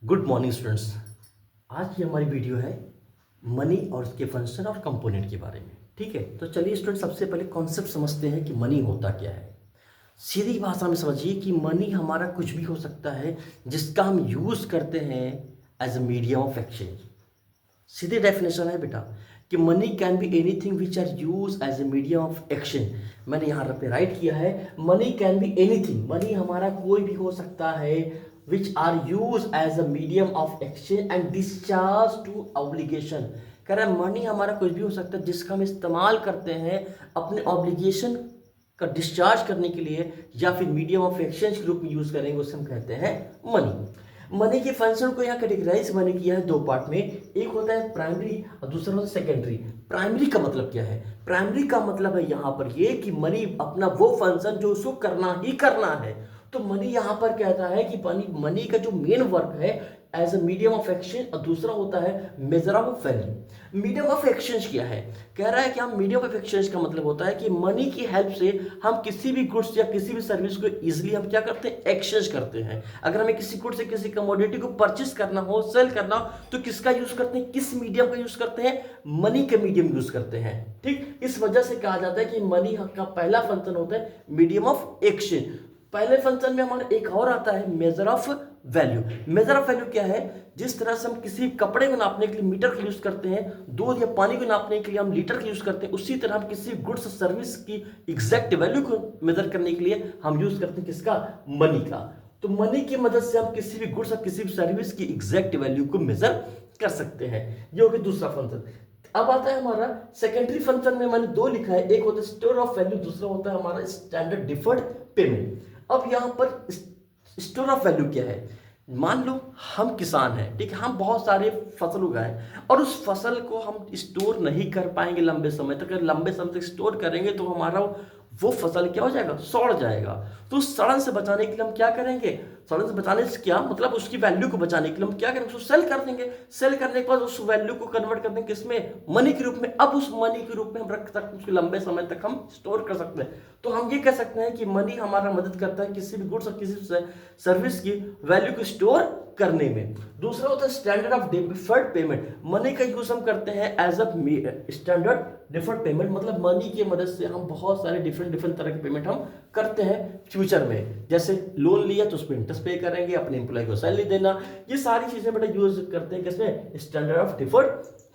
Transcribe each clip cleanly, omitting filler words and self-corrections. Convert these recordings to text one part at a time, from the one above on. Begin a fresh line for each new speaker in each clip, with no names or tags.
Good morning students. आज की हमारी वीडियो है मनी और उसके फंक्शन और कंपोनेंट के बारे में। ठीक है, तो चलिए स्टूडेंट सबसे पहले कॉन्सेप्ट समझते हैं कि मनी होता क्या है। सीधी भाषा में समझिए कि मनी हमारा कुछ भी हो सकता है जिसका हम यूज़ करते हैं as a medium of exchange. सीधी डेफिनेशन है बेटा कि money can be anything which are use as a medium of exchange. मैंने यहाँ पे राइट किया है, money can be anything, money हमारा कोई भी हो सकता है which are use as a medium of exchange and discharge to obligation. कह रहा है मनी हमारा कुछ भी हो सकता है जिसका हम इस्तेमाल करते हैं अपने ऑब्लिगेशन का डिस्चार्ज करने के लिए या फिर मीडियम ऑफ एक्सचेंज के रूप में यूज करेंगे, उसे हम कहते हैं मनी। मनी के फंक्शन को यहाँ कैटेगराइज मैंने किया है दो पार्ट में। एक होता है प्राइमरी और दूसरा होता है सेकेंडरी। प्राइमरी का मतलब क्या है? प्राइमरी का मतलब है यहाँ पर ये कि मनी अपना वो फंक्शन जो उसको करना ही करना है। तो मनी यहाँ पर कहता है कि मनी का जो मेन वर्क है as a medium of exchange, और दूसरा होता है measure of value. Medium of exchange क्या है? कह रहा है कि हम मीडियम ऑफ एक्सचेंज का मतलब होता है कि मनी की हेल्प से हम किसी भी गुड्स या किसी भी सर्विस को इजीली हम क्या करते हैं? एक्सचेंज करते हैं। अगर हमें किसी गुड्स से किसी कमोडिटी को परचेस करना हो, सेल करना हो, तो किसका यूज करते हैं? किस मीडियम का यूज करते हैं? मनी के मीडियम यूज करते हैं। ठीक, इस वजह से कहा जाता है कि मनी का पहला फंक्शन होता है मीडियम ऑफ एक्सचेंज। पहले फंक्शन में हमारा एक और आता है measure of value. Major of value क्या है? जिस तरह से हम किसी कपड़े को नापने के लिए मीटर का यूज करते हैं, दूध या पानी को नापने के लिए हम लीटर का यूज करते हैं, उसी तरह हम किसी गुड्स सर्विस की एग्जैक्ट वैल्यू को मेजर करने के लिए हम यूज करते हैं किसका? मनी का। तो मनी की मदद से हम किसी भी गुड्स और किसी भी सर्विस की एग्जैक्ट वैल्यू को मेजर कर सकते हैं। ये हो गया दूसरा फंक्शन। अब आता है हमारा सेकेंडरी फंक्शन में मैंने दो लिखा है, एक होता है स्टोर ऑफ वैल्यू, दूसरा होता है हमारा स्टैंडर्ड डिफर्ड पेमेंट। अब यहां पर स्टोर ऑफ वैल्यू क्या है? मान लो हम किसान हैं, ठीक है, हम बहुत सारे फसल उगाएं और उस फसल को हम स्टोर नहीं कर पाएंगे लंबे समय तक। अगर लंबे समय तक स्टोर करेंगे तो हमारा वो फसल क्या हो जाएगा? सड़ जाएगा। तो उस सड़न से बचाने के लिए हम क्या करेंगे? सड़न से बचाने से क्या मतलब? उसकी वैल्यू को बचाने के लिए हम क्या करेंगे? उसको सेल कर देंगे। सेल करने के बाद उस वैल्यू को कन्वर्ट कर देंगे किसमें? मनी के रूप में। अब उस मनी के रूप में हम रख सकते हैं, उसको लंबे समय तक हम स्टोर कर सकते हैं। तो हम ये कह सकते हैं कि मनी हमारा मदद करता है किसी भी गुड्स और किसी सर्विस की वैल्यू को स्टोर करने में। दूसरा होता है standard of deferred payment. Money का यूज हम करते हैं as a standard deferred payment, मतलब मनी की मदद से हम बहुत सारे डिफरेंट तरह के पेमेंट हम करते हैं फ्यूचर में। जैसे लोन लिया तो उस पर इंटरेस्ट पे करेंगे, अपने एम्प्लॉय को सैलरी देना, ये सारी चीजें बेटा यूज करते हैं किसमें? स्टैंडर्ड ऑफ डिफर्ड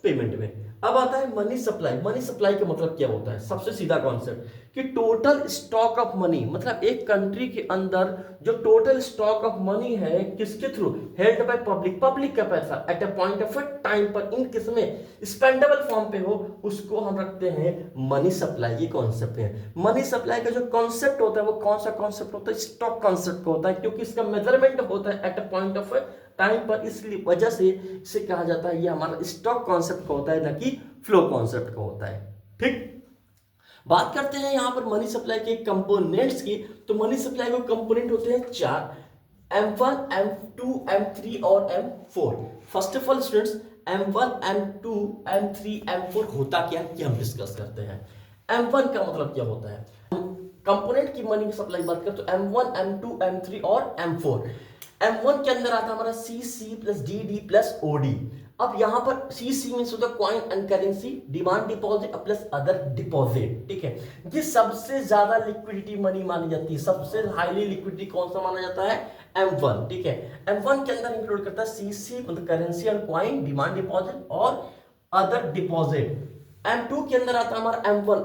पेमेंट में। अब आता है मनी सप्लाई। मनी सप्लाई का मतलब क्या होता है? सबसे सीधा कॉन्सेप्ट कि टोटल स्टॉक ऑफ मनी, मतलब एक कंट्री के अंदर जो टोटल स्टॉक ऑफ मनी है किसके through? Held by public. Public का पैसा at a point of time पर इन किसमें? स्पेंडेबल फॉर्म पे हो, उसको हम रखते हैं मनी सप्लाई। ये कॉन्सेप्ट है। मनी सप्लाई का जो कॉन्सेप्ट होता है वो कौन सा कॉन्सेप्ट होता है? स्टॉक कॉन्सेप्ट का होता है, क्योंकि इसका मेजरमेंट होता है at a point of time पर, इसलिए वजह से इसे कहा जाता है ये हमारा स्टॉक कॉन्सेप्ट का होता है, ना कि फ्लो कॉन्सेप्ट का होता है। ठीक, बात करते हैं यहां पर मनी सप्लाई के कंपोनेंट्स की। तो मनी सप्लाई के कंपोनेंट होते हैं चार: M1, M2, M3 और M4। First of all students, M1, M2, M3, M4 होता क्या है, हम डिस्कस करते हैं। M1 का मतलब क्या होता है? कंपोनेंट की मनी सप्लाई बात करें तो M1, M2, M3 और M4। M1 के अंदर आता है हमारा CC plus DD plus OD। अब यहां पर CC मींस होता है coin and currency, demand deposit plus other deposit. ठीक है, ये सबसे ज्यादा लिक्विडिटी मनी मानी जाती है। सबसे हाईली लिक्विडिटी कौन सा माना जाता है? M1। ठीक है, M1 के अंदर इंक्लूड करता है CC मतलब currency and coin, demand deposit और अदर डिपॉजिट। M2 के अंदर आता है हमारा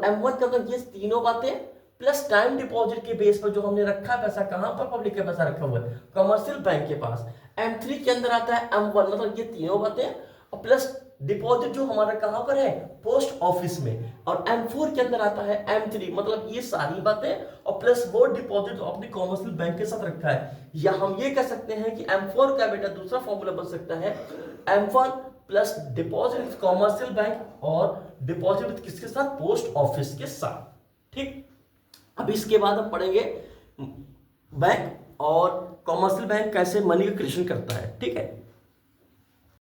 M1 के अंदर ये तीनों बातें प्लस टाइम डिपॉजिट के बेस पर जो हमने रखा है पैसा, कहां पर? पब्लिक का पैसा रखा हुआ है कमर्शियल बैंक के पास। M3 के अंदर आता है M1 मतलब ये तीनों बातें और प्लस डिपॉजिट जो हमारा कहां पर है? पोस्ट ऑफिस में। और M4 के अंदर आता है M3 मतलब ये सारी बातें और प्लस वो डिपॉजिट जो अपने कमर्शियल बैंक के साथ रखा है। या हम ये कह सकते हैं कि M4 का बेटा दूसरा फॉर्मूला बन सकता है M1 plus deposit with commercial bank और डिपॉजिट विद किसके साथ? पोस्ट ऑफिस के साथ। ठीक, अब इसके बाद हम पढ़ेंगे बैंक और कॉमर्शियल बैंक कैसे मनी का क्रिएशन करता है। ठीक है,